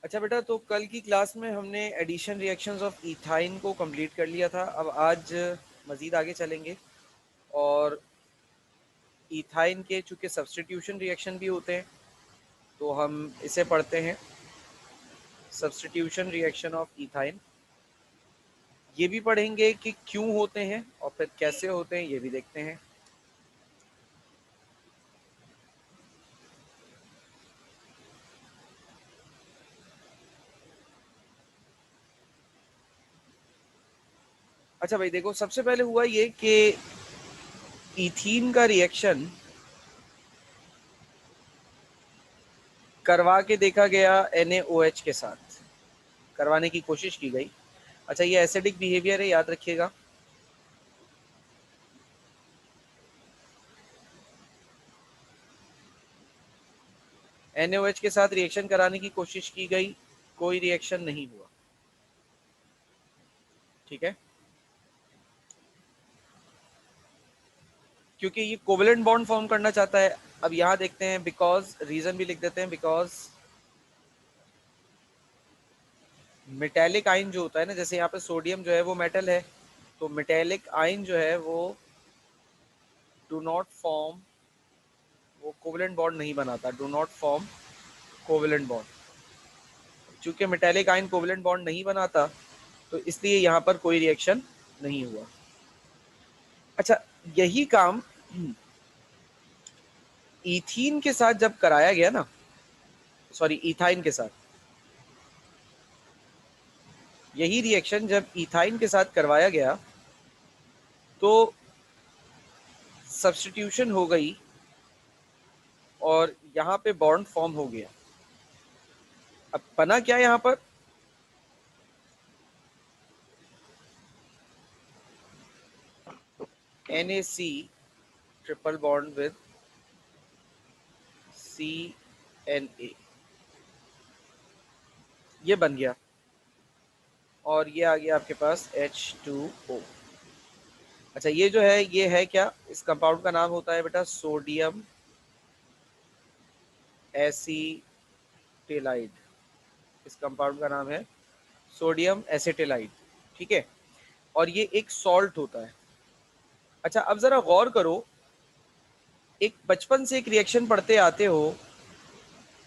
अच्छा बेटा, तो कल की क्लास में हमने एडिशन रिएक्शंस ऑफ इथाइन को कंप्लीट कर लिया था। अब आज मज़ीद आगे चलेंगे और इथाइन के चूँकि सब्स्टिट्यूशन रिएक्शन भी होते हैं तो हम इसे पढ़ते हैं, सब्स्टिट्यूशन रिएक्शन ऑफ इथाइन। ये भी पढ़ेंगे कि क्यों होते हैं और फिर कैसे होते हैं, ये भी देखते हैं। अच्छा भाई देखो, सबसे पहले हुआ ये कि इथीन का रिएक्शन करवा के देखा गया NaOH के साथ, करवाने की कोशिश की गई। अच्छा, ये एसिडिक बिहेवियर है, याद रखिएगा। NaOH के साथ रिएक्शन कराने की कोशिश की गई, कोई रिएक्शन नहीं हुआ। ठीक है, क्योंकि ये कोवेलेंट बॉन्ड फॉर्म करना चाहता है। अब यहां देखते हैं, बिकॉज, रीजन भी लिख देते हैं, बिकॉज मेटेलिक आयन जो होता है ना, जैसे यहाँ पे सोडियम जो है वो मेटल है, तो मेटेलिक आयन जो है वो डू नॉट फॉर्म, वो कोवेलेंट बॉन्ड नहीं बनाता, do not form covalent bond. चूंकि मेटेलिक आयन कोवेलेंट बॉन्ड नहीं बनाता तो इसलिए यहाँ पर कोई रिएक्शन नहीं हुआ। अच्छा, यही काम इथीन के साथ जब कराया गया ना, सॉरी इथाइन के साथ, यही रिएक्शन जब इथाइन के साथ करवाया गया तो सब्स्टिट्यूशन हो गई और यहाँ पे बॉन्ड फॉर्म हो गया। अब बना क्या यहाँ पर, NaC triple bond with CNA, ये बन गया और ये आ गया आपके पास H2O। अच्छा, ये जो है ये है क्या, इस कंपाउंड का नाम होता है बेटा सोडियम एसीटेलाइड। इस कंपाउंड का नाम है सोडियम एसीटेलाइड। ठीक है, और ये एक सॉल्ट होता है। अच्छा, अब जरा गौर करो, एक बचपन से एक रिएक्शन पढ़ते आते हो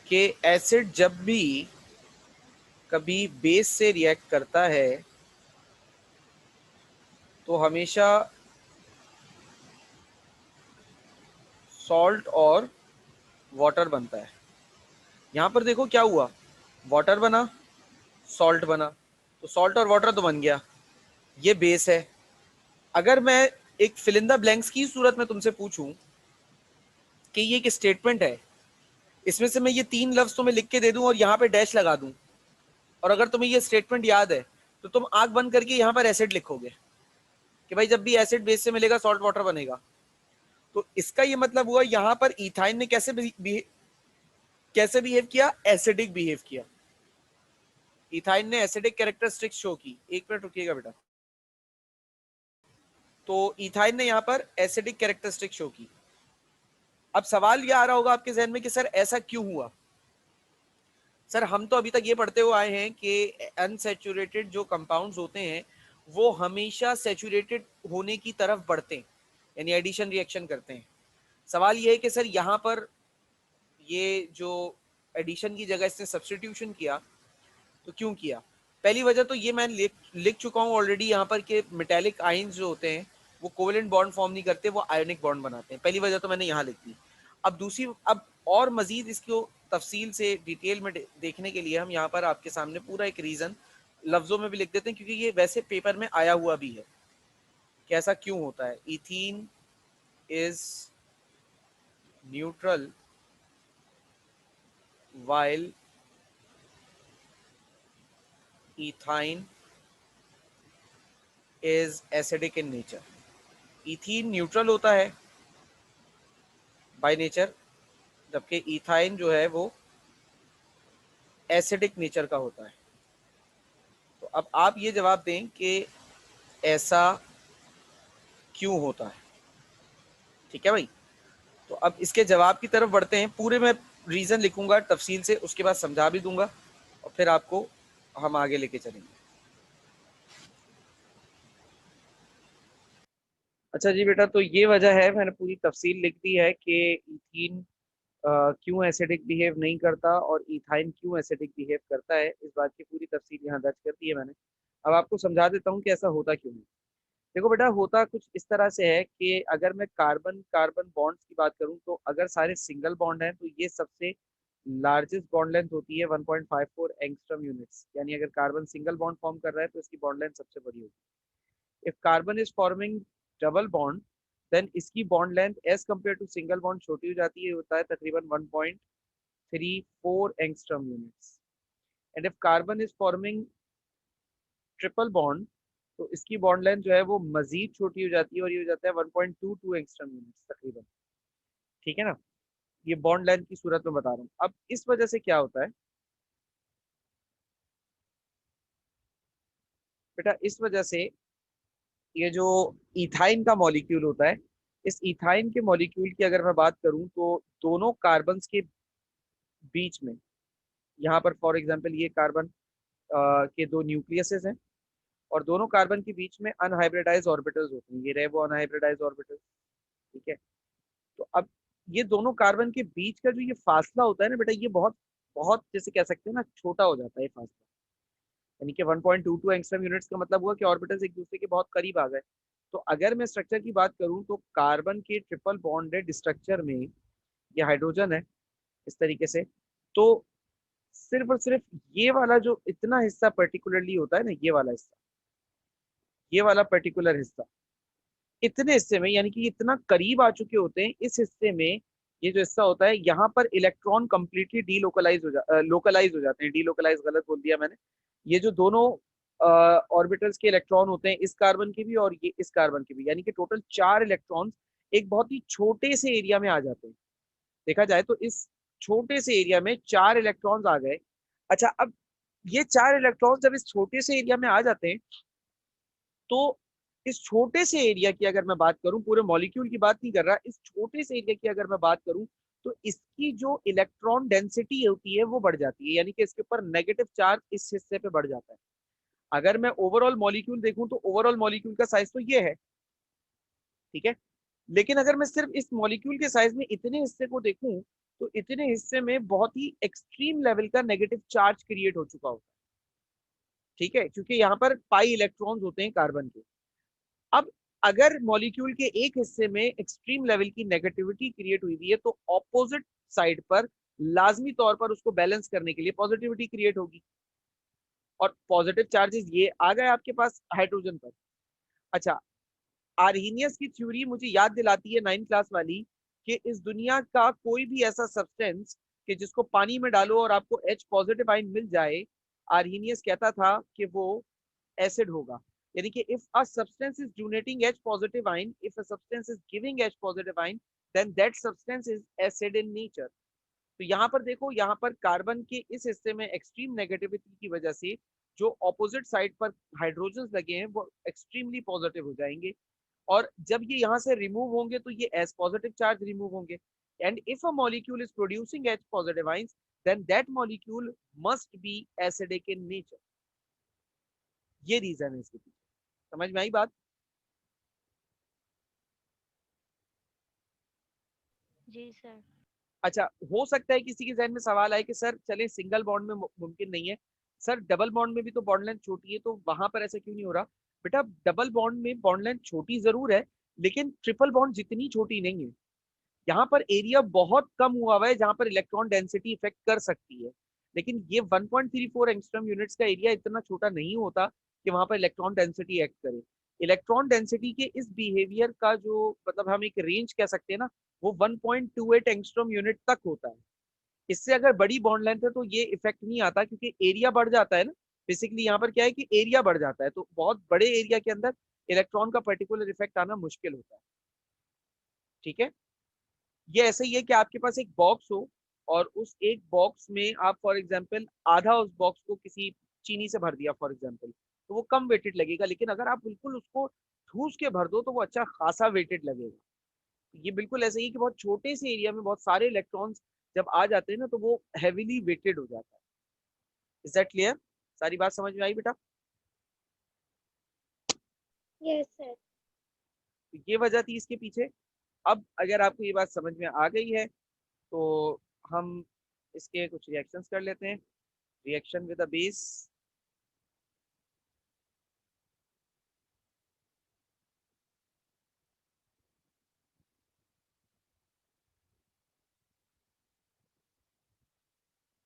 कि एसिड जब भी कभी बेस से रिएक्ट करता है तो हमेशा सॉल्ट और वाटर बनता है। यहाँ पर देखो क्या हुआ, वाटर बना, सॉल्ट बना, तो सॉल्ट और वाटर तो बन गया, ये बेस है। अगर मैं एक फिल इन द ब्लैंक्स की सूरत में तुमसे पूछूं कि ये एक स्टेटमेंट है, इसमें से मैं ये तीन लफ्ज तुम्हें लिख के दे दूं और यहाँ पे डैश लगा दूं, और अगर तुम्हें ये स्टेटमेंट याद है तो तुम आंख बंद करके यहाँ पर एसिड लिखोगे कि भाई जब भी एसिड बेस से मिलेगा सॉल्ट वाटर बनेगा। तो इसका ये मतलब हुआ यहाँ पर इथाइन ने कैसे बिहेव किया, एसिडिक बिहेव किया। इथाइन ने एसिडिक कैरेक्टरिस्टिक्स शो की। एक मिनट रुकिएगा बेटा। तो इथाइन ने यहाँ पर एसिडिक कैरेक्टरिस्टिक शो की। अब सवाल ये आ रहा होगा आपके जहन में कि सर ऐसा क्यों हुआ। सर हम तो अभी तक ये पढ़ते हुए आए हैं कि अनसैचुरेटेड जो कंपाउंड्स होते हैं वो हमेशा सैचुरेटेड होने की तरफ बढ़ते हैं, यानी एडिशन रिएक्शन करते हैं। सवाल ये है कि सर यहाँ पर ये जो एडिशन की जगह इसने सब्स्टिट्यूशन किया तो क्यों किया। पहली वजह तो ये मैं लिख चुका हूँ ऑलरेडी यहाँ पर कि मेटेलिक आयंस जो होते हैं वो कोवेलेंट बॉन्ड फॉर्म नहीं करते, वो आयोनिक बॉन्ड बनाते हैं। पहली वजह तो मैंने यहाँ लिख दी। अब दूसरी, अब और मजीद इसको तफसील से डिटेल में देखने के लिए हम यहाँ पर आपके सामने पूरा एक रीजन लफ्जों में भी लिख देते हैं, क्योंकि ये वैसे पेपर में आया हुआ भी है कि ऐसा क्यों होता है। Ethene is neutral while ethyne is acidic in nature। Ethene neutral होता है बाय नेचर, जबकि इथाइन जो है वो एसिडिक नेचर का होता है। तो अब आप ये जवाब दें कि ऐसा क्यों होता है। ठीक है भाई, तो अब इसके जवाब की तरफ बढ़ते हैं। पूरे मैं रीजन लिखूंगा तफसील से, उसके बाद समझा भी दूंगा। और फिर आपको हम आगे लेके चलेंगे। अच्छा जी बेटा, तो ये वजह है, मैंने पूरी तफसील लिख दी है कि इथीन क्यों एसिडिक बिहेव नहीं करता और इथाइन क्यों एसिडिक बिहेव करता है। इस बात की पूरी तफसील यहाँ दर्ज कर दी है मैंने। अब आपको समझा देता हूँ कि ऐसा होता क्यों है। देखो बेटा, होता कुछ इस तरह से है कि अगर मैं कार्बन कार्बन बॉन्ड्स की बात करूं तो अगर सारे सिंगल बॉन्ड हैं तो ये सबसे लार्जेस्ट बॉन्ड लेंथ होती है 1.54 एंगस्ट्रॉम यूनिट्स। यानी अगर कार्बन सिंगल बॉन्ड फॉर्म कर रहा है तो इसकी बॉन्ड लेंथ सबसे बड़ी होगी। If carbon is forming double bond then इसकी bond length as compare to single bond छोटी हो जाती है, होता है तकरीबन 1.34 angstrom units. And if carbon is forming triple bond तो इसकी बॉन्ड लेंथ जो है वो मजीद छोटी हो जाती है और ये हो जाता है 1.22 एंगस्ट्रॉम यूनिट्स तकरीबन। ठीक है ना, ये बॉन्ड लेंथ की सूरत में बता रहा हूँ। अब इस वजह से क्या होता है बेटा, इस वजह से ये जो इथाइन का मॉलिक्यूल होता है, इस इथाइन के मॉलिक्यूल की अगर मैं बात करूं तो दोनों कार्बन्स के बीच में, यहाँ पर फॉर एग्जांपल ये कार्बन के दो न्यूक्लियसेस हैं और दोनों कार्बन के बीच में अनहाइब्रिडाइज ऑर्बिटल्स होते हैं। ये रहे वो अनहाइब्रिडाइज ऑर्बिटल। ठीक है, तो अब ये दोनों कार्बन के बीच का जो ये फासला होता है ना बेटा, ये बहुत बहुत जैसे कह सकते हैं ना छोटा हो जाता है ये फासला। यानी कि 1.22 एंगस्ट्रॉम यूनिट्स का मतलब हुआ कि ऑर्बिटल्स एक दूसरे के बहुत करीब आ गए। तो अगर मैं स्ट्रक्चर की बात करूं तो कार्बन के ट्रिपल बॉन्डेड स्ट्रक्चर में ये हाइड्रोजन है इस तरीके से। तो सिर्फ और सिर्फ ये वाला जो इतना हिस्सा पर्टिकुलरली होता है ना, ये वाला हिस्सा, ये वाला पर्टिकुलर हिस्सा, इतने हिस्से में यानी कि इतना करीब आ चुके होते हैं इस हिस्से में। ये जो हिस्सा होता है यहाँ पर इलेक्ट्रॉन कंप्लीटली लोकलाइज हो जाते हैं। डीलोकलाइज गलत बोल दिया मैंने। ये जो दोनों ऑर्बिटल्स के इलेक्ट्रॉन होते हैं, इस कार्बन के भी और ये इस कार्बन के भी, यानी कि टोटल 4 इलेक्ट्रॉन्स एक बहुत ही छोटे से एरिया में आ जाते हैं। देखा जाए तो इस छोटे से एरिया में 4 इलेक्ट्रॉन्स आ गए। अच्छा, अब ये 4 इलेक्ट्रॉन्स जब इस छोटे से एरिया में आ जाते हैं तो इस छोटे से एरिया की अगर मैं बात करूं, पूरे मॉलिक्यूल की बात नहीं कर रहा, इस छोटे से एरिया की अगर मैं बात करूं तो इसकी जो इलेक्ट्रॉन डेंसिटी होती है वो बढ़ जाती है। यानी कि इसके ऊपर नेगेटिव चार्ज इस हिस्से पे बढ़ जाता है। अगर मैं ओवरऑल मॉलिक्यूल देखूं तो ओवरऑल मॉलिक्यूल का साइज तो ये है। ठीक है, लेकिन अगर मैं सिर्फ इस मॉलिक्यूल के साइज में इतने हिस्से को देखूं तो इतने हिस्से में बहुत ही एक्सट्रीम लेवल का नेगेटिव चार्ज क्रिएट हो चुका होता है। ठीक है, क्योंकि यहाँ पर पाई इलेक्ट्रॉन्स होते हैं कार्बन के। अब अगर मॉलिक्यूल के एक हिस्से में एक्सट्रीम लेवल की नेगेटिविटी क्रिएट हुई है तो ऑपोजिट साइड पर लाजमी तौर पर उसको बैलेंस करने के लिए पॉजिटिविटी क्रिएट होगी। और पॉजिटिव चार्जेस ये आ गए आपके पास हाइड्रोजन पर। अच्छा, आर्हीनियस की थ्योरी मुझे याद दिलाती है 9th क्लास वाली कि इस दुनिया का कोई भी ऐसा सब्सटेंस कि जिसको पानी में डालो और आपको H पॉजिटिव आइन मिल जाए, आर्हीनियस कहता था कि वो एसिड होगा। यानी कि if a substance is donating H positive ion, if a substance is giving H positive ion, then that substance is acid in nature. तो यहाँ पर देखो, यहाँ पर कार्बन के इस हिस्से में एक्सट्रीम नेगेटिविटी की वजह से जो ऑपोजिट साइड पर हाइड्रोजन लगे हैं वो एक्सट्रीमली पॉजिटिव हो जाएंगे। और जब ये यहाँ से रिमूव होंगे तो ये एस पॉजिटिव चार्ज रिमूव होंगे। And if a molecule is producing H positive ions then that molecule must be acidic in nature. ये रीजन है इसके पीछे। समझ में आई बात? जी सर। अच्छा, हो सकता है किसी के जहन में सवाल आए कि सर चले सिंगल बॉन्ड में मुमकिन नहीं है, सर डबल बॉन्ड में भी तो बॉन्ड लेंथ छोटी है, तो वहां पर ऐसा क्यों नहीं हो रहा? बेटा, डबल बॉन्ड में बॉन्ड लेंथ छोटी जरूर है लेकिन ट्रिपल बॉन्ड जितनी छोटी नहीं है। यहाँ पर एरिया बहुत कम हुआ हुआ है जहां पर इलेक्ट्रॉन डेंसिटी इफेक्ट कर सकती है। लेकिन ये 1.34 एंगस्ट्रॉम यूनिट्स का एरिया इतना छोटा नहीं होता कि वहां पर इलेक्ट्रॉन डेंसिटी एक्ट करे। इलेक्ट्रॉन डेंसिटी के इस बिहेवियर का जो मतलब हम एक रेंज कह सकते हैं ना, वो 1.28 एंगस्ट्रॉम यूनिट तक होता है। इससे अगर बड़ी बॉन्ड लेंथ है तो ये इफेक्ट नहीं आता क्योंकि एरिया बढ़ जाता है ना। बेसिकली यहाँ पर क्या है कि एरिया बढ़ जाता है तो बहुत बड़े एरिया के अंदर इलेक्ट्रॉन का पर्टिकुलर इफेक्ट आना मुश्किल होता है। ठीक है, ये ऐसे ही है कि आपके पास एक बॉक्स हो और उस एक बॉक्स में आप फॉर एग्जांपल आधा उस बॉक्स को किसी चीनी से भर दिया फॉर एग्जांपल, तो वो कम वेटेड लगेगा। लेकिन अगर आप बिल्कुल उसको ठूस के भर दो तो वो अच्छा खासा वेटेड लगेगा। ये बिल्कुल ऐसे ही है कि बहुत छोटे से एरिया में बहुत सारे इलेक्ट्रॉन्स जब आ जाते हैं ना तो वो हैवीली वेटेड हो जाता है। Is that clear? सारी बात समझ में आई बेटा? Yes sir. तो ये वजह थी इसके पीछे। अब अगर आपको ये बात समझ में आ गई है तो हम इसके कुछ रिएक्शंस कर लेते हैं। Reaction with a base.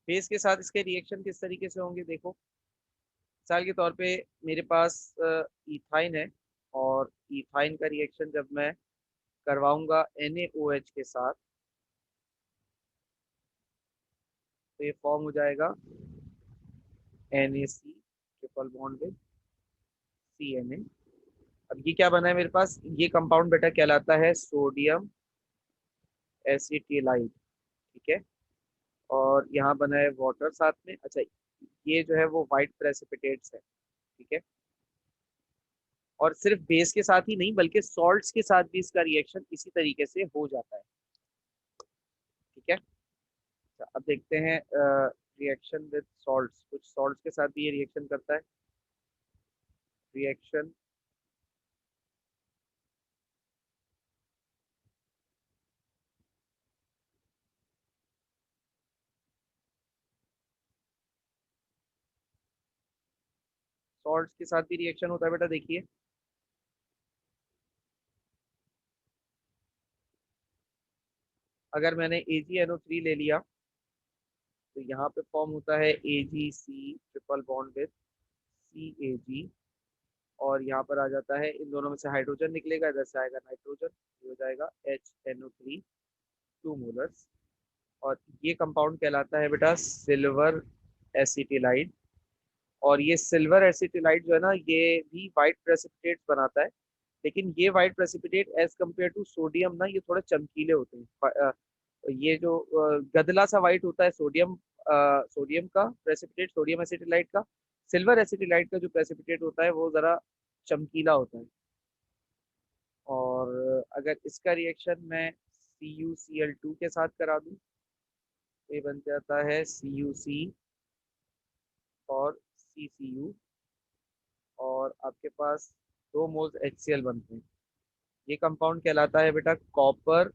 Base के साथ इसके रिएक्शन किस तरीके से होंगे देखो। मिसाल के तौर पे मेरे पास इथाइन है, और इथाइन का रिएक्शन जब मैं करवाऊंगा NaOH के साथ, तो ये फॉर्म हो जाएगा NaC triple bond with CNA। अब ये क्या बना है मेरे पास, ये कंपाउंड बेटा कहलाता है सोडियम एसिटिलाइड। ठीक है। और यहाँ बना है वाटर साथ में। अच्छा, ये जो है वो वाइट प्रेसिपिटेट्स है। ठीक है। और सिर्फ बेस के साथ ही नहीं बल्कि सॉल्ट्स के साथ भी इसका रिएक्शन इसी तरीके से हो जाता है। ठीक है। अच्छा, अब देखते हैं रिएक्शन विद सॉल्ट्स। कुछ सॉल्ट्स के साथ भी ये रिएक्शन करता है। रिएक्शन सॉल्ट्स के साथ भी रिएक्शन होता है बेटा, देखिए। अगर मैंने AgNO3 ले लिया तो यहाँ पे फॉर्म होता है AgC triple bond with CAG। और यहाँ पर आ जाता है, इन दोनों में से हाइड्रोजन निकलेगा, इधर से आएगा नाइट्रोजन, ये हो जाएगा HNO3 2 मोलर्स। और ये कंपाउंड कहलाता है बेटा सिल्वर एसिटिलाइड। और ये सिल्वर एसिटिलाइड जो है ना, ये भी वाइट प्रेसिपिटेट बनाता है। लेकिन ये white precipitate as compare to sodium ना, ये थोड़े चमकीले होते हैं। ये जो गदला सा वाइट होता है सोडियम, सोडियम का प्रेसिपिटेट, सोडियम एसिटिलाइड का। सिल्वर एसिटिलाइड का जो प्रेसिपिटेट होता है वो जरा चमकीला होता है। और अगर इसका रिएक्शन मैं CuCl2 के साथ करा दूं, तो ये बन जाता है CuC और CCU। और आपके पास 2 मोल्स HCl बनते हैं। ये कंपाउंड कहलाता है बेटा कॉपर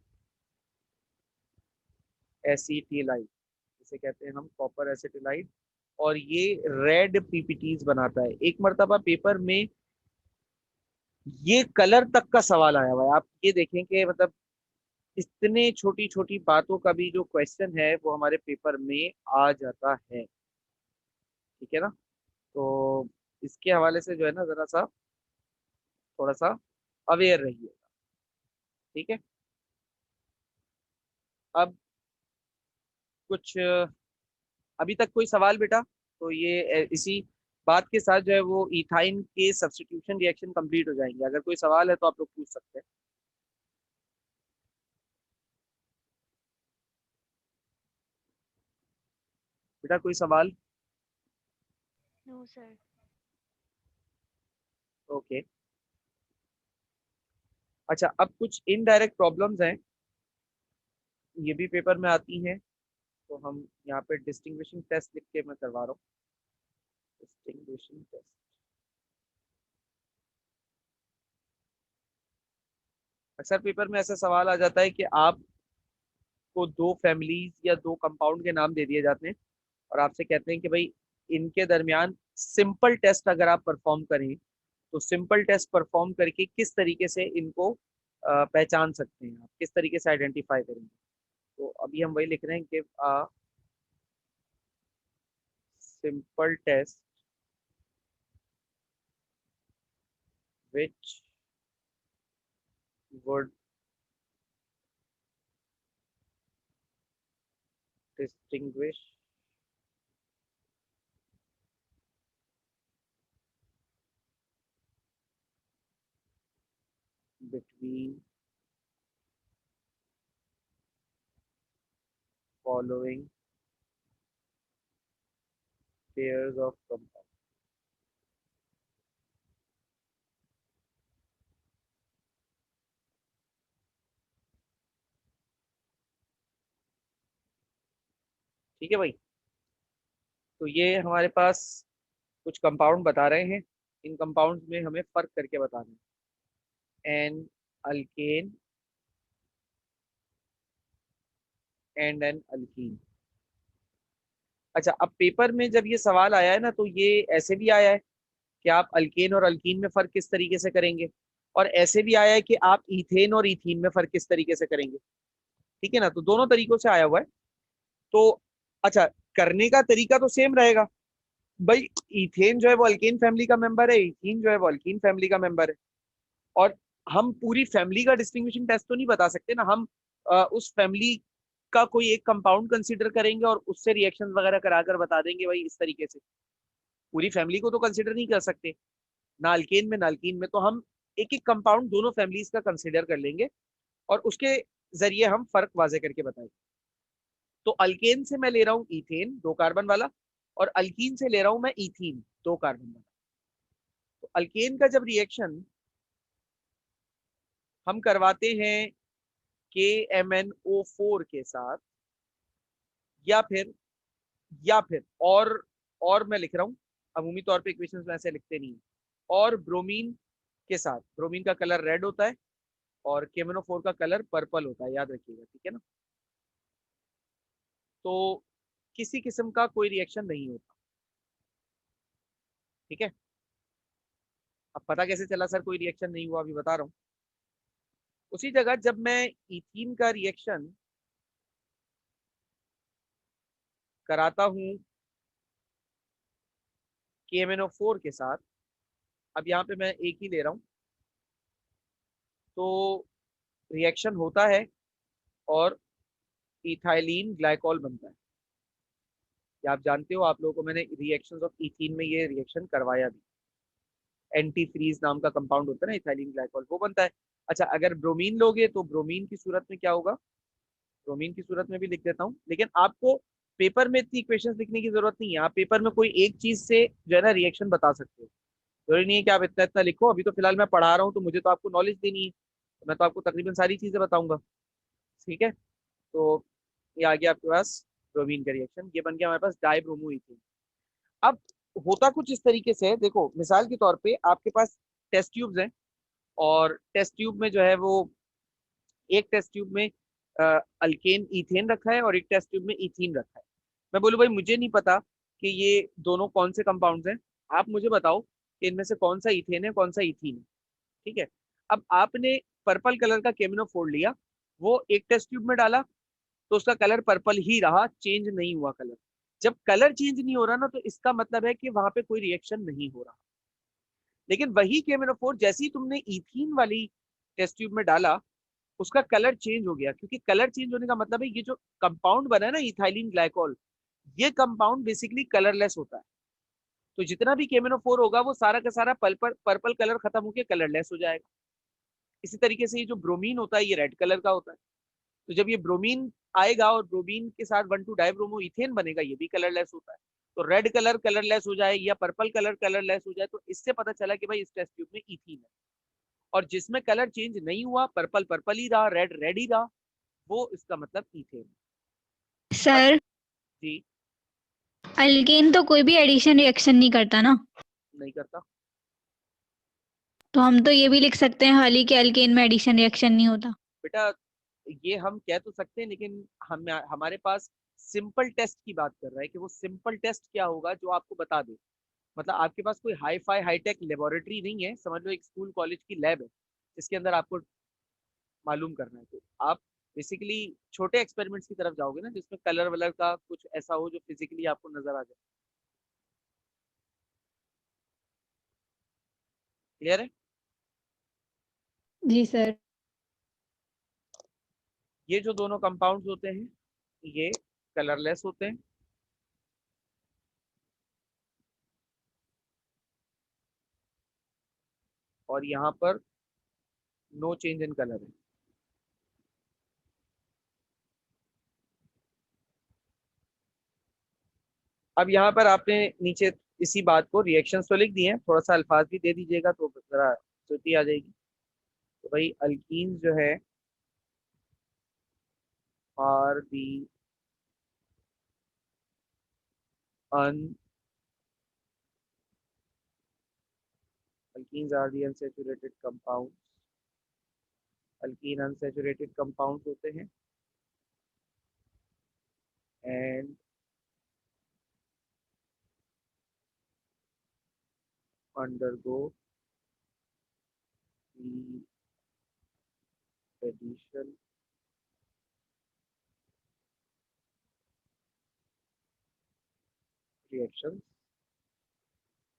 एसिटिलाइड, जिसे कहते हैं हम कॉपर एसिटिलाइड। और ये रेड पीपीटीज बनाता है। एक मर्तबा पेपर में ये कलर तक का सवाल आया हुआ है। आप ये देखें कि मतलब इतने छोटी छोटी बातों का भी जो क्वेश्चन है वो हमारे पेपर में आ जाता है। ठीक है ना। तो इसके हवाले से जो है ना, जरा सा थोड़ा सा अवेयर रहिए। ठीक है। अब कुछ अभी तक कोई सवाल बेटा? तो ये इसी बात के साथ जो है वो इथाइन के सब्स्टिट्यूशन रिएक्शन कंप्लीट हो जाएंगे। अगर कोई सवाल है तो आप लोग पूछ सकते हैं। बेटा कोई सवाल? No sir. ओके। अच्छा, अब कुछ इनडायरेक्ट प्रॉब्लम्स हैं, ये भी पेपर में आती हैं। तो हम यहाँ पे डिस्टिंग्विशिंग टेस्ट लिख के मैं करवा रहा हूँ। Distinguishing test. अक्सर पेपर में ऐसा सवाल आ जाता है कि आपको दो फैमिलीज या दो कंपाउंड के नाम दे दिए जाते हैं, और आपसे कहते हैं कि भाई इनके दरमियान सिंपल टेस्ट अगर आप परफॉर्म करें तो सिंपल टेस्ट परफॉर्म करके किस तरीके से इनको पहचान सकते हैं, आप किस तरीके से आइडेंटिफाई करेंगे। तो अभी हम वही लिख रहे हैं कि simple test which would distinguish between following pairs of compound. ठीक है भाई। तो ये हमारे पास कुछ कंपाउंड बता रहे हैं, इन कंपाउंड्स में हमें फर्क करके बताना है। An alkane and an alkene. अच्छा, अब पेपर में जब ये सवाल आया है ना, तो ये ऐसे भी आया है कि आप अल्केन और अल्कीन में फर्क किस तरीके से करेंगे, और ऐसे भी आया है कि आप इथेन और इथीन में फर्क किस तरीके से करेंगे। ठीक है ना, तो दोनों तरीकों से आया हुआ है। तो अच्छा, करने का तरीका तो सेम रहेगा भाई। इथेन जो है वो अल्केन फैमिली का मेंबर है, इथीन जो है वो अल्कीन फैमिली का मेंबर है। और हम पूरी फैमिली का डिस्टिंग्विशिंग टेस्ट तो नहीं बता सकते ना, हम उस फैमिली का कोई एक कंपाउंड कंसीडर करेंगे और उससे रिएक्शन वगैरह कराकर बता देंगे भाई इस तरीके से। पूरी फैमिली को तो कंसीडर नहीं कर सकते, ना अल्केन में ना अल्कीन में, तो हम एक एक कंपाउंड दोनों फैमिलीज का कंसीडर कर लेंगे और उसके जरिए हम फर्क वाजे करके बताएंगे। तो अल्केन से मैं ले रहा हूँ इथेन 2 कार्बन वाला, और अल्कीन से ले रहा हूं मैं इथीन 2 कार्बन वाला। तो अल्केन का जब रिएक्शन हम करवाते हैं KMnO4 के साथ, या फिर और मैं लिख रहा हूं, अमूमी तौर पे इक्वेशंस में ऐसे लिखते नहीं, और ब्रोमीन के साथ, ब्रोमीन का कलर रेड होता है और KMnO4 का कलर पर्पल होता है, याद रखिएगा, ठीक है ना। तो किसी किस्म का कोई रिएक्शन नहीं होता। ठीक है, अब पता कैसे चला सर कोई रिएक्शन नहीं हुआ, अभी बता रहा हूँ। उसी जगह जब मैं इथीन का रिएक्शन कराता हूं KMnO4 के साथ, अब यहाँ पे मैं एक ही ले रहा हूँ, तो रिएक्शन होता है और इथाइलिन ग्लाइकॉल बनता है। या आप जानते हो, आप लोगों को मैंने रिएक्शंस ऑफ इथीन में ये रिएक्शन करवाया भी। एंटी फ्रीज नाम का कंपाउंड होता है ना इथाइलिन ग्लाइकॉल, वो बनता है। अच्छा, अगर ब्रोमीन लोगे तो ब्रोमीन की सूरत में क्या होगा, ब्रोमीन की सूरत में भी लिख देता हूँ, लेकिन आपको पेपर में इतनी इक्वेशंस लिखने की जरूरत नहीं है। आप पेपर में कोई एक चीज से जो है ना रिएक्शन बता सकते हो, जरूरी नहीं है कि आप इतना इतना लिखो। अभी तो फिलहाल मैं पढ़ा रहा हूँ, तो मुझे तो आपको नॉलेज देनी है, तो मैं तो आपको तकरीबन सारी चीजें बताऊंगा। ठीक है, तो ये आ गया आपके पास ब्रोमीन का रिएक्शन, ये बन गया हमारे पास डाइब्रोमो इथेन। अब होता कुछ इस तरीके से है, देखो मिसाल के तौर पे आपके पास टेस्ट ट्यूब्स हैं, और टेस्ट ट्यूब में जो है वो एक टेस्ट ट्यूब में अल्केन इथेन रखा है और एक टेस्ट ट्यूब में इथीन रखा है। मैं बोलूँ भाई मुझे नहीं पता कि ये दोनों कौन से कंपाउंड्स हैं, आप मुझे बताओ कि इनमें से कौन सा इथेन है कौन सा इथीन है। ठीक है, अब आपने पर्पल कलर का केमिनोफोर लिया, वो एक टेस्ट ट्यूब में डाला, तो उसका कलर पर्पल ही रहा, चेंज नहीं हुआ कलर। जब कलर चेंज नहीं हो रहा ना, तो इसका मतलब है कि वहां पे कोई रिएक्शन नहीं हो रहा। लेकिन वही केमिनोफोर जैसे ही तुमने इथीन वाली टेस्ट ट्यूब में डाला, उसका कलर चेंज हो गया, क्योंकि कलर चेंज होने का मतलब है ये जो कंपाउंड बना है ना इथाइलिन ग्लाइकोल, ये कंपाउंड बेसिकली कलरलेस होता है। तो जितना भी केमिनोफोर होगा वो सारा का सारा पर्पल पर्पल कलर खत्म होकर कलरलेस हो जाएगा। इसी तरीके से ये जो ब्रोमीन होता है ये रेड कलर का होता है। तो जब ये ब्रोमीन आएगा और ब्रोमीन के साथ 1,2-डाइब्रोमो इथेन बनेगा, ये भी कलरलेस होता है। तो रेड कलर कलरलेस हो जाए या पर्पल कलर कलरलेस हो जाए, तो इससे पता चला कि भाई इस टेस्ट ट्यूब में इथीन है। और जिसमें कलर चेंज नहीं हुआ, पर्पल पर्पल ही रहा, रेड रेड ही रहा, वो इसका मतलब इथेन। अब सर, जी, अल्केन तो कोई भी एडिशन रिएक्शन नहीं करता ना, नहीं करता तो हम तो ये भी लिख सकते हैं हाल ही के अल्केन में एडिशन रिएक्शन नहीं होता। बेटा, ये हम कह तो सकते हैं, लेकिन हम हमारे पास सिंपल टेस्ट की बात कर रहा है कि वो सिंपल टेस्ट क्या होगा जो आपको बता दे। मतलब आपके पास कोई हाई फाई हाईटेक लेबोरेटरी नहीं है, समझ लो एक स्कूल कॉलेज की लैब है जिसके अंदर आपको मालूम करना है। तो आप बेसिकली छोटे एक्सपेरिमेंट्स की तरफ जाओगे ना, जिसमें कलर वलर का कुछ ऐसा हो जो फिजिकली आपको नजर आ जाए। क्लियर है। जी सर। ये जो दोनों कंपाउंड्स होते हैं ये कलरलेस होते हैं, और यहाँ पर नो चेंज इन कलर है। अब यहाँ पर आपने नीचे इसी बात को रिएक्शंस तो लिख दिए हैं, थोड़ा सा अल्फाज भी दे दीजिएगा तो जरा श्रुति आ जाएगी। तो भाई अल्कीन जो है are the alkenes are the unsaturated compounds. Alkene unsaturated compounds होते हैं and undergo the addition reactions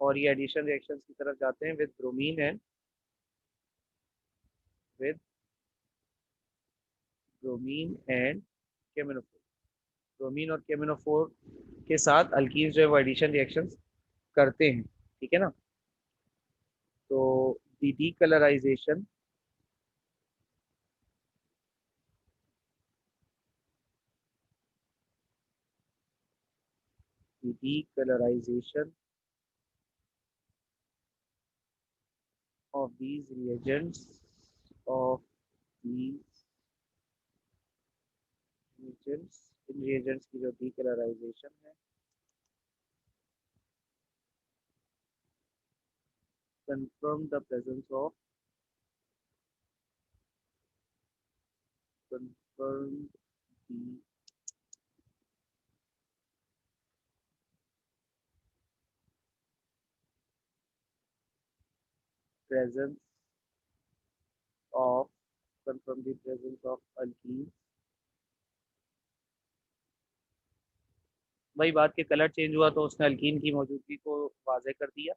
और ये एडिशन रिएक्शंस की तरफ जाते हैं विद ब्रोमीन एंड केमिनोफोर। ब्रोमीन और केमिनोफोर के साथ अल्कीन्स जो है वो एडिशन रिएक्शंस करते हैं, ठीक है ना। तो the decolourisation of these reagents of these reagents in reagents की जो डीकलराइजेशन है confirm the presence of confirmed the presence of confirm the presence of alkenes। वही बात के कलर चेंज हुआ तो उसने अल्कीन की मौजूदगी को वाज़ेह कर दिया।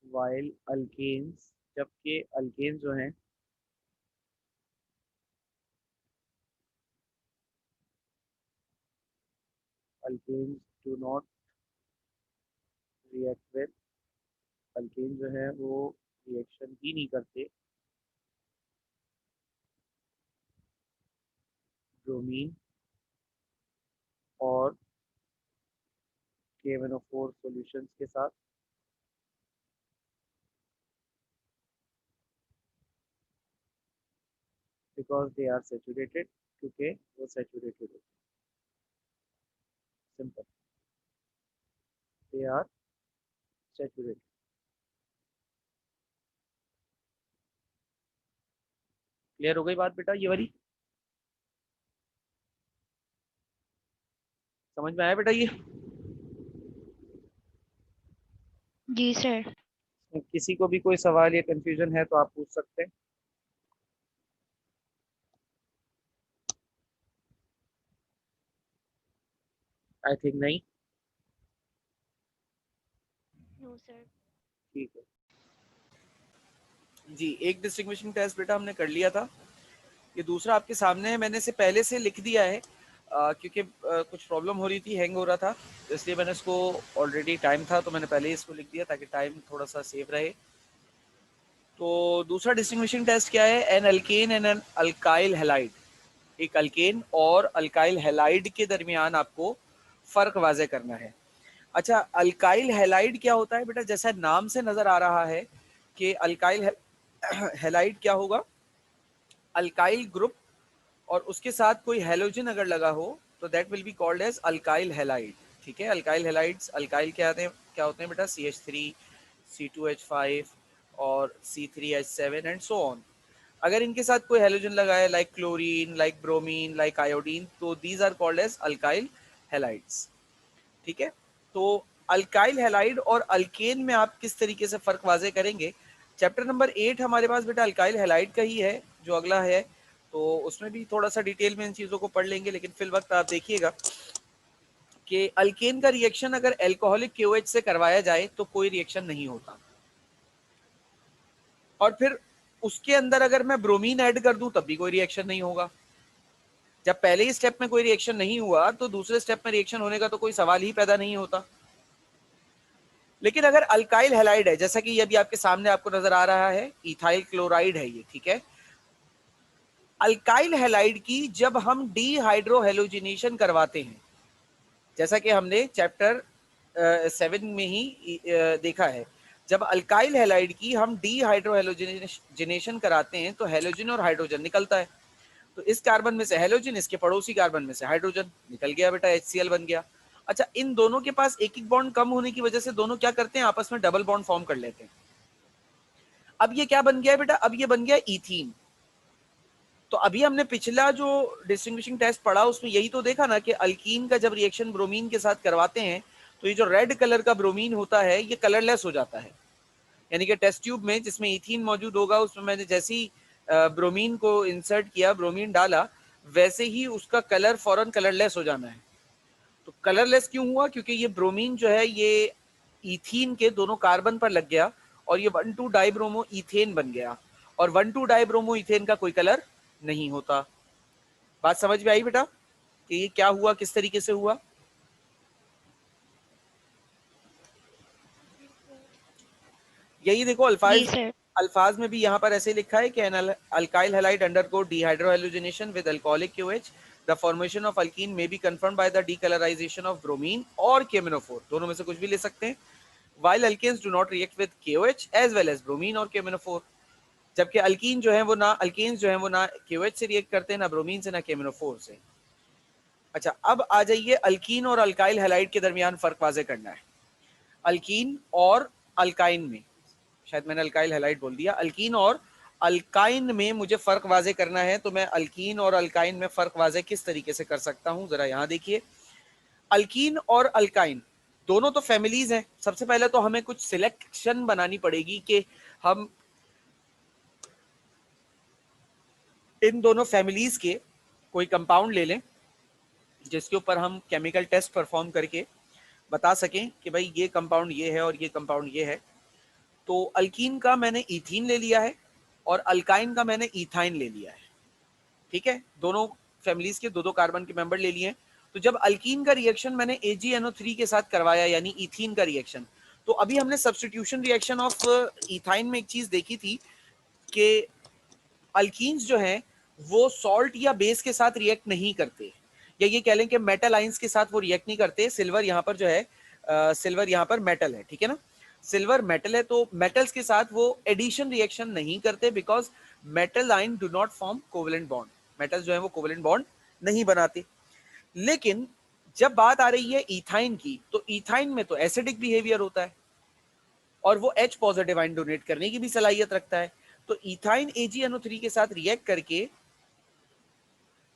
वाइल अल्केन्स जबकि अल्केन्स जो हैं alkanes do not react with alkane जो है वो रिएक्शन ही नहीं करते ब्रोमीन और KMnO4 सॉल्यूशंस के साथ बिकॉज दे आर सैचुरेटेड, क्योंकि वो सैचुरेटेड होते हैं। Simple, they are saturated. Clear हो गई बात बेटा ये वाली? समझ में आया बेटा ये? जी सर। किसी को भी कोई सवाल या कंफ्यूजन है तो आप पूछ सकते हैं। आई थिंक नहीं। No sir. ठीक है जी, एक डिस्टिंग्विशिंग टेस्ट बेटा हमने कर लिया था, ये दूसरा आपके सामने है। मैंने इसे पहले से लिख दिया है क्योंकि कुछ प्रॉब्लम हो रही थी, हैंग हो रहा था, इसलिए मैंने इसको ऑलरेडी टाइम था तो मैंने पहले ही इसको लिख दिया ताकि टाइम थोड़ा सा सेव रहे। तो दूसरा डिस्टिंग्विशिंग टेस्ट क्या है? An alkane and an alkyl halide. एक अल्केन और अल्काइल हैलाइड के दरमियान आपको फर्क वाज़े करना है। अच्छा, अल्काइल हैलाइड क्या होता है बेटा? जैसा नाम से नजर आ रहा है कि अल्काइल हैलाइड क्या होगा, अल्काइल ग्रुप और उसके साथ कोई हेलोजन अगर लगा हो तो that will be called as alkyl halide. ठीक है, अल्काइल हैलाइड्स, अल्काइल क्या होते हैं बेटा? CH3, C2H5 और C3H7 एंड सो ऑन। अगर इनके साथ कोई हेलोजन लगा है like chlorine, like bromine, like iodine, तो these are called as alkyl halides. ठीक है, तो अल्काइल हैलाइड और अल्केन में आप किस तरीके से फर्क वाजे करेंगे? चैप्टर नंबर 8 हमारे पास बेटा अल्काइल हैलाइड का ही है जो अगला है, तो उसमें भी थोड़ा सा डिटेल में इन चीजों को पढ़ लेंगे। लेकिन फिल वक्त आप देखिएगा कि अल्केन का रिएक्शन अगर एल्कोहलिक KOH से करवाया जाए तो कोई रिएक्शन नहीं होता, और फिर उसके अंदर अगर मैं ब्रोमीन ऐड कर दूं तब भी कोई रिएक्शन नहीं होगा। जब पहले ही स्टेप में कोई रिएक्शन नहीं हुआ तो दूसरे स्टेप में रिएक्शन होने का तो कोई सवाल ही पैदा नहीं होता। लेकिन अगर अल्काइल हैलाइड है, जैसा कि ये अभी आपके सामने आपको नजर आ रहा है, इथाइल क्लोराइड है ये, ठीक है। अल्काइल हैलाइड की जब हम डीहाइड्रोहेलोजिनेशन करवाते हैं, जैसा कि हमने चैप्टर 7 में ही देखा है, जब अल्काइल हैलाइड की हम डीहाइड्रोहेलोजिनेशन कराते हैं तो हेलोजन और हाइड्रोजन निकलता है। तो इस कार्बन में से हेलोजन, इसके पड़ोसी कार्बन में से हाइड्रोजन निकल गया बेटा, HCl बन गया। अच्छा, इन दोनों के पास एक एक बॉन्ड कम होने की वजह से दोनों क्या करते हैं, आपस में डबल बॉन्ड फॉर्म कर लेते हैं। अब ये क्या बन गया है बेटा, अब ये बन गया इथीन। तो अभी हमने पिछला जो डिस्टिंग्विशिंग टेस्ट पढ़ा उसमें यही तो देखा ना कि अल्कीन का जब रिएक्शन ब्रोमीन के साथ करवाते हैं तो ये जो रेड कलर का ब्रोमीन होता है ये कलरलेस हो जाता है। यानी कि टेस्ट ट्यूब में जिसमें इथीन मौजूद होगा उसमें मैंने जैसे ही ब्रोमीन को इंसर्ट किया, ब्रोमीन डाला, वैसे ही उसका कलर फौरन कलरलेस हो जाना है। तो कलरलेस क्यों हुआ, क्योंकि ये ब्रोमीन जो है ये इथीन के दोनों कार्बन पर लग गया और ये 1,2 डाइब्रोमो इथेन बन गया, और 1,2 डाइब्रोमो इथेन का कोई कलर नहीं होता। बात समझ में आई बेटा कि ये क्या हुआ, किस तरीके से हुआ? यही देखो जी अल्फाज, सर। अल्फाज में भी यहाँ पर ऐसे लिखा है कि an alkyl halide undergo dehydrohalogenation with alcoholic QH, the formation of alkene may be confirmed by the decolourisation of bromine और केमिनोफोर, दोनों में से कुछ भी ले सकते हैं। while alkanes do not react with KOH as well as bromine और KMnO4, जबकि अल्कीन जो है वो ना, अल्केन्स जो है वो ना KOH से रिएक्ट करते हैं, ना ब्रोमीन से, ना KMnO4 से। अच्छा, अब आ जाइए अल्कीन और अल्काइल हैलाइड के दरमियान फर्क वाजे करना है। अल्कीन और अल्काइन में, शायद मैंने अल्काइल हैलाइड बोल दिया, अल्कीन और अल्काइन में मुझे फर्क वाजे करना है। तो मैं अल्कीन और अल्काइन में फर्क वाजे किस तरीके से कर सकता हूं, जरा यहां देखिए। अल्कीन और अल्काइन दोनों तो फैमिलीज हैं। सबसे पहले तो हमें कुछ सिलेक्शन बनानी पड़ेगी कि हम इन दोनों फैमिलीज के कोई कंपाउंड ले लें जिसके ऊपर हम केमिकल टेस्ट परफॉर्म करके बता सकें कि भाई ये कंपाउंड ये है और ये कंपाउंड ये है। तो अल्कीन का मैंने इथीन ले लिया है और अल्काइन का मैंने इथाइन ले लिया है। ठीक है, दोनों फैमिलीज के दो दो कार्बन के मेंबर ले लिए। तो जब अल्कीन का रिएक्शन मैंने AgNO3 के साथ करवाया, यानी इथीन का रिएक्शन, तो अभी हमने सब्स्टिट्यूशन रिएक्शन ऑफ इथाइन में एक चीज देखी थी कि अल्कीन्स जो हैं वो सॉल्ट या बेस के साथ रिएक्ट नहीं करते, या ये कह लें कि मेटल आइंस के साथ वो रिएक्ट नहीं करते। सिल्वर यहाँ पर जो है, सिल्वर यहाँ पर मेटल है, ठीक है ना, सिल्वर मेटल है, तो मेटल्स के साथ वो एडिशन रिएक्शन नहीं करते बिकॉज मेटल आइन do not form covalent bond. Metals जो है वो कोवेलेंट बॉन्ड नहीं बनाते। लेकिन जब बात आ रही है इथाइन की, तो इथाइन में तो एसिडिक बिहेवियर होता है और वो H पॉजिटिव आइन डोनेट करने की भी सलाहियत रखता है। तो इथाइन AgNO3 के साथ रिएक्ट करके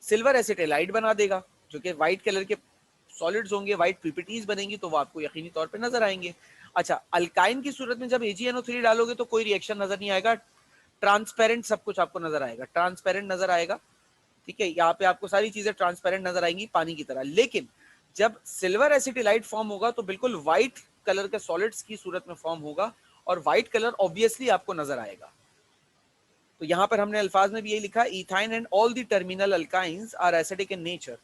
सिल्वर एसिटेलाइड बना देगा, जो कि व्हाइट कलर के सॉलिड्स होंगे, व्हाइट पीपीटीज बनेंगी, तो वो आपको यकीनी तौर पे नजर आएंगे। अच्छा, अल्काइन की सूरत में जब AgNO3 डालोगे तो कोई रिएक्शन नजर नहीं आएगा, ट्रांसपेरेंट सब कुछ आपको नजर आएगा, ट्रांसपेरेंट नजर आएगा। ठीक है, यहाँ पे आपको सारी चीजें ट्रांसपेरेंट नजर आएंगी पानी की तरह। लेकिन जब सिल्वर एसिटिलाइड फॉर्म होगा तो बिल्कुल व्हाइट कलर के सॉलिड्स की सूरत में फॉर्म होगा और व्हाइट कलर ऑब्वियसली आपको नजर आएगा। तो यहां पर हमने अल्फाज में भी यही लिखा, ethyne and all the terminal alkynes are acidic in nature.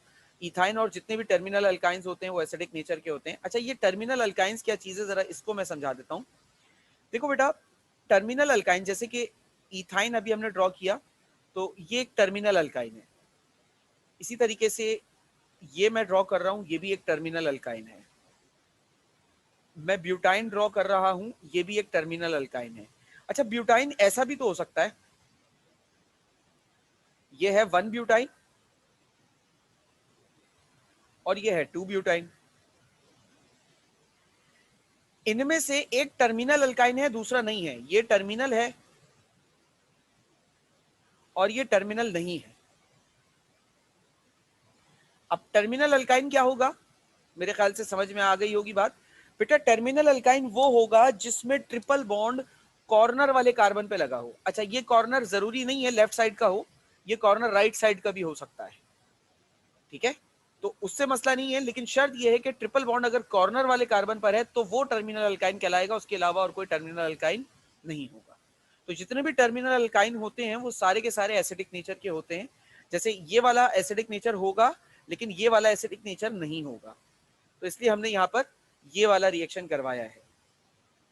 Ethyne और जितने भी टर्मिनल अल्काइंस होते हैं वो एसिडिक नेचर के होते हैं। अच्छा, ये टर्मिनल अल्काइंस क्या चीज है, जरा इसको मैं समझा देता हूं। देखो बेटा, टर्मिनल अल्काइन जैसे कि इथाइन अभी हमने ड्रॉ किया, तो ये एक टर्मिनल अल्काइन है। इसी तरीके से ये मैं ड्रॉ कर रहा हूं, ये भी एक टर्मिनल अल्काइन है। मैं ब्यूटाइन ड्रॉ कर रहा हूं, ये भी एक टर्मिनल अल्काइन है। अच्छा, ब्यूटाइन ऐसा भी तो हो सकता है, ये है 1 ब्यूटाइन और ये है 2 ब्यूटाइन। इनमें से एक टर्मिनल अल्काइन है, दूसरा नहीं है। ये टर्मिनल है और ये टर्मिनल नहीं है। अब टर्मिनल अल्काइन क्या होगा, मेरे ख्याल से समझ में आ गई होगी बात। बेटा, टर्मिनल अल्काइन वो होगा जिसमें ट्रिपल बॉन्ड कॉर्नर वाले कार्बन पे लगा हो। अच्छा, ये कॉर्नर जरूरी नहीं है लेफ्ट साइड का हो, ये कॉर्नर राइट साइड का भी हो सकता है। ठीक है, तो उससे मसला नहीं है, लेकिन शर्त यह है कि ट्रिपल बॉन्ड अगर कॉर्नर वाले कार्बन पर है तो वो टर्मिनल अल्काइन कहलाएगा, उसके अलावा और कोई टर्मिनल अल्काइन नहीं होगा। तो जितने भी टर्मिनल अल्काइन होते हैं वो सारे के सारे एसिडिक नेचर के होते हैं। जैसे ये वाला एसिडिक नेचर होगा लेकिन ये वाला एसिडिक नेचर नहीं होगा, तो इसलिए हमने यहाँ पर ये वाला रिएक्शन करवाया है।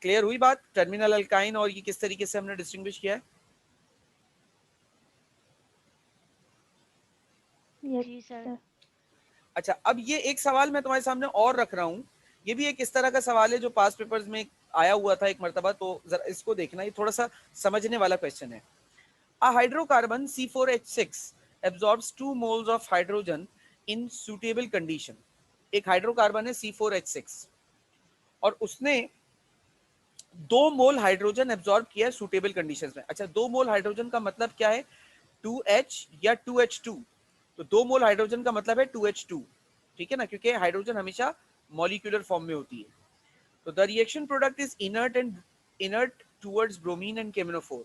क्लियर हुई बात, टर्मिनल अल्काइन और ये किस तरीके से हमने डिस्टिंग्विश किया है। जी सर। अच्छा, अब ये एक सवाल मैं तुम्हारे सामने और रख रहा हूं, ये भी एक इस तरह का सवाल है जो पास पेपर्स में आया हुआ था एक मरतबा, तो जरा इसको देखना, ये थोड़ा सा समझने वाला क्वेश्चन है। A hydrocarbon C4H6 absorbs 2 moles of hydrogen in suitable condition. एक हाइड्रोकार्बन है C4H6 और उसने 2 मोल हाइड्रोजन एब्जॉर्ब किया है सूटेबल कंडीशंस में। अच्छा, 2 मोल हाइड्रोजन का मतलब क्या है? 2H या 2H2। तो 2 मोल हाइड्रोजन का मतलब है 2H2, ठीक है ना, क्योंकि हाइड्रोजन हमेशा मॉलिक्यूलर फॉर्म में होती है। तो the reaction product is inert towards bromine and KMnO4।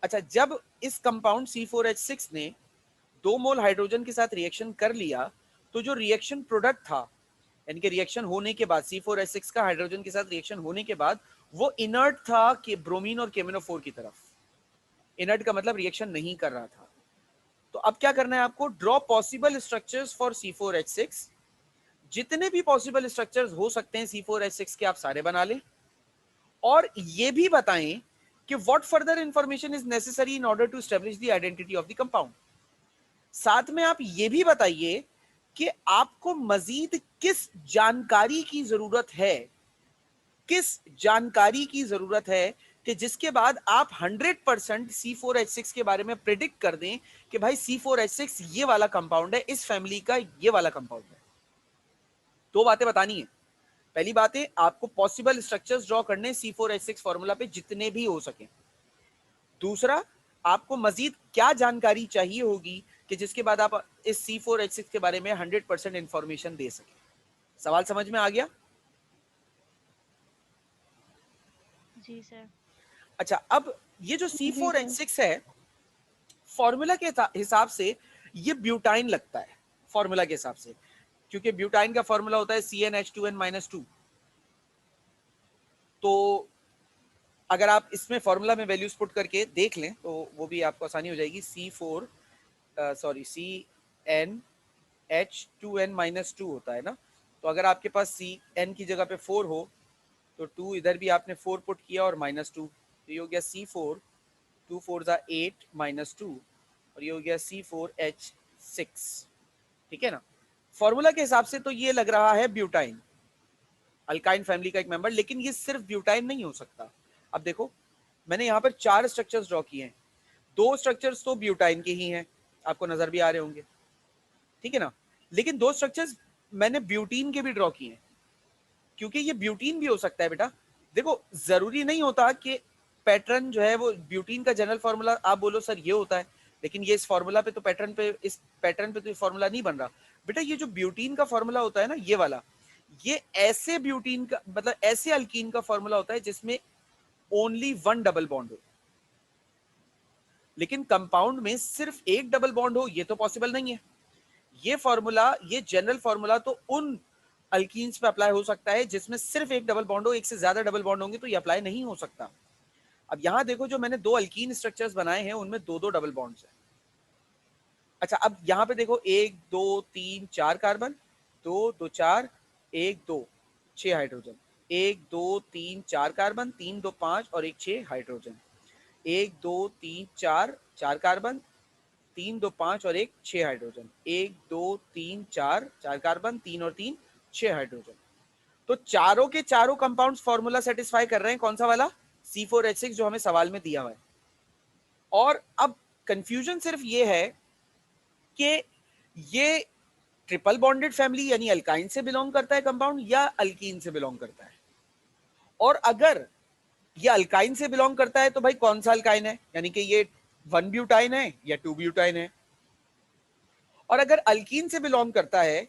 अच्छा, जब इस कंपाउंड C4H6 ने 2 मोल हाइड्रोजन के साथ रिएक्शन कर लिया, तो जो रिएक्शन प्रोडक्ट था, यानी कि रिएक्शन होने के बाद C4H6 का हाइड्रोजन के साथ रिएक्शन होने के बाद वो इनर्ट था कि ब्रोमीन और KMnO4 की तरफ। इनर्ट का मतलब रिएक्शन नहीं कर रहा था। तो अब क्या करना है आपको? Draw possible structures for C4H6। जितने भी पॉसिबल स्ट्रक्चर्स हो सकते हैं C4H6 के, आप सारे बना लें और ये भी बताएं कि what further information is necessary in order to establish the identity of the compound. साथ में आप ये भी बताइए कि आपको मजीद किस जानकारी की जरूरत है, किस जानकारी की जरूरत है कि जिसके बाद आप 100% C4H6 के बारे में प्रिडिक्ट कर दें कि भाई C4H6 ये वाला कंपाउंड है, इस फैमिली का ये वाला कंपाउंड है। दो बातें बतानी है। पहली बात है, आपको पॉसिबल स्ट्रक्चर्स ड्रॉ करने C4H6 फॉर्मूला पे जितने भी हो सके। दूसरा, आपको मजीद क्या जानकारी चाहिए होगी कि जिसके बाद आप इस C4H6 के बारे में 100% इंफॉर्मेशन दे सके। सवाल समझ में आ गया? जी सर। अच्छा, अब ये जो C4H6 है, फॉर्मूला के हिसाब से ये ब्यूटाइन लगता है, फॉर्मूला के हिसाब से, क्योंकि ब्यूटाइन का फॉर्मूला होता है CnH2n-2। तो अगर आप इसमें फॉर्मूला में वैल्यूज पुट करके देख लें तो वो भी आपको आसानी हो जाएगी। CnH2n-2 होता है ना, तो अगर आपके पास Cn की जगह पे 4 हो तो 2 इधर भी आपने 4 पुट किया और -2, तो ये हो गया C4, 2 4 जा 8 -2 और ये हो गया C4H6, ठीक है ना। फॉर्मूला के हिसाब से तो ये लग रहा है ब्यूटाइन, अल्काइन फैमिली का एक मेंबर, लेकिन ये सिर्फ ब्यूटाइन नहीं हो सकता। अब देखो, मैंने यहाँ पर 4 स्ट्रक्चर्स ड्रॉ किए हैं, 2 स्ट्रक्चर्स तो ब्यूटाइन के ही हैं, आपको नजर भी आ रहे होंगे, ठीक है ना, लेकिन 2 स्ट्रक्चर्स मैंने ब्यूटीन के भी ड्रॉ किए हैं, क्योंकि ये ब्यूटीन भी हो सकता है बेटा। देखो, जरूरी नहीं होता कि पैटर्न जो है वो ब्यूटीन का जनरल फॉर्मूला आप बोलो सर ये होता है, लेकिन ये इस फॉर्मूला पे तो पैटर्न पे, इस पैटर्न पे तो फॉर्मूला नहीं बन रहा बेटा। ये जो ब्यूटीन का फॉर्मूला होता है ना, ये वाला, ये ऐसे ब्यूटीन का मतलब ऐसे अल्कीन का फॉर्मूला होता है जिसमें ओनली 1 डबल बॉन्ड हो, लेकिन कंपाउंड में सिर्फ एक डबल बॉन्ड हो, ये तो पॉसिबल नहीं है। ये फॉर्मूला, ये जनरल फॉर्मूला तो उन अल्कीन्स पे अप्लाई हो सकता है जिसमें सिर्फ एक डबल बॉन्ड हो, एक से ज्यादा डबल बॉन्ड होंगे तो ये अप्लाई नहीं हो सकता। अब यहां देखो, जो मैंने 2 अल्कीन स्ट्रक्चर्स बनाए हैं उनमें 2-2 डबल बॉन्ड्स हैं। अच्छा, अब यहां पे देखो 1 2 3 4 कार्बन, 2 2 4 1 2 6 हाइड्रोजन, 1 2 3 4 कार्बन, 3 2 5 और 1 6 हाइड्रोजन, 1 2 3 4 4 कार्बन, 3 2 5 और 1 6 हाइड्रोजन, 1 2 3 4 4 कार्बन, 3 और 3 6 हाइड्रोजन। तो चारों के चारों कंपाउंड्स फॉर्मूला सेटिस्फाई कर रहे हैं, कौन सा वाला? C4H6 जो हमें सवाल में दिया हुआ है। और अब कंफ्यूजन सिर्फ ये है कि ये ट्रिपल बॉन्डेड फैमिली यानी अल्काइन से बिलोंग करता है कंपाउंड या अल्कीन से बिलोंग करता है। और अगर ये अल्काइन से बिलोंग करता है तो भाई कौन सा अल्काइन है, यानी कि ये 1 ब्यूटाइन है या 2 ब्यूटाइन है। और अगर अल्कीन से बिलोंग करता है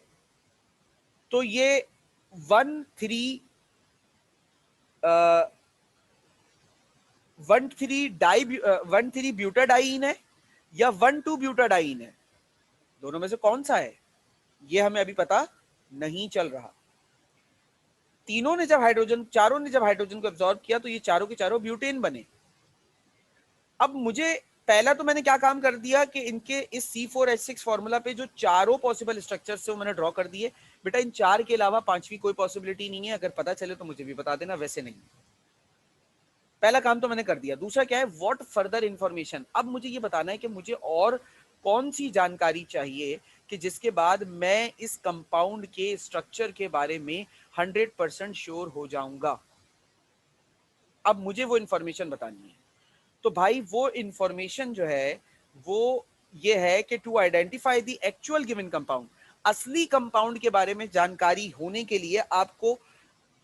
तो ये 1,3 1,3 ब्यूटाडाइन है या 1,2 ब्यूटाडाइन है, दोनों में से कौन सा है ये हमें अभी पता नहीं चल रहा। तीनों ने जब हाइड्रोजन, चारों ने जब हाइड्रोजन को एब्जॉर्ब किया तो ये चारों के चारों ब्यूटेन बने। अब मुझे पहला तो मैंने क्या काम कर दिया कि इनके इस C4H6 फॉर्मूला पे जो चारों पॉसिबल स्ट्रक्चर्स थे वो मैंने ड्रॉ कर दिए। बेटा इन 4 के अलावा 5वीं कोई पॉसिबिलिटी नहीं है, अगर पता चले तो मुझे भी बता देना, वैसे नहीं। पहला काम तो मैंने कर दिया। दूसरा क्या है, व्हाट फर्दर इंफॉर्मेशन। अब मुझे ये बताना है कि मुझे और कौन सी जानकारी चाहिए कि जिसके बाद मैं इस कंपाउंड के स्ट्रक्चर के बारे में 100% श्योर हो जाऊंगा। अब मुझे वो इंफॉर्मेशन बतानी है। तो भाई वो इंफॉर्मेशन जो है वो ये है कि to identify the actual given compound. असली कंपाउंड के बारे में जानकारी होने के लिए आपको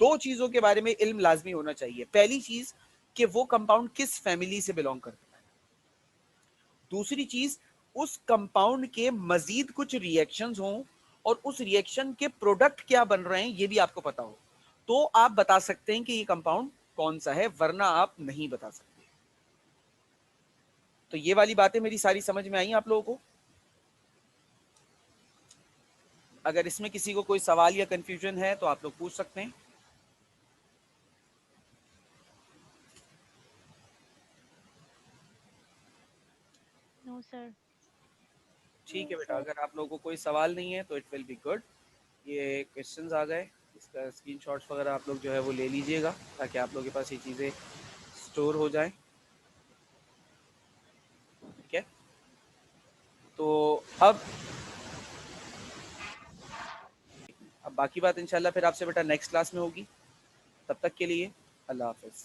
दो चीजों के बारे में इल्म लाजमी होना चाहिए। पहली चीज कि वो कंपाउंड किस फैमिली से बिलोंग करता है। दूसरी चीज, उस कंपाउंड के मजीद कुछ रिएक्शंस हों और उस रिएक्शन के प्रोडक्ट क्या बन रहे हैं ये भी आपको पता हो, तो आप बता सकते हैं कि ये कंपाउंड कौन सा है, वरना आप नहीं बता सकते। तो ये वाली बातें मेरी सारी समझ में आई आप लोगों को? अगर इसमें किसी को कोई सवाल या कंफ्यूजन है तो आप लोग पूछ सकते हैं। No sir. ठीक है बेटा, अगर आप लोगों को कोई सवाल नहीं है तो इट विल बी गुड। ये क्वेश्चंस आ गए, इसका स्क्रीनशॉट्स वगैरह आप लोग जो है वो ले लीजिएगा ताकि आप लोगों के पास ये चीज़ें स्टोर हो जाएं। ठीक है, तो अब बाकी बात इंशाल्लाह फिर आपसे बेटा नेक्स्ट क्लास में होगी। तब तक के लिए अल्लाह हाफिज़।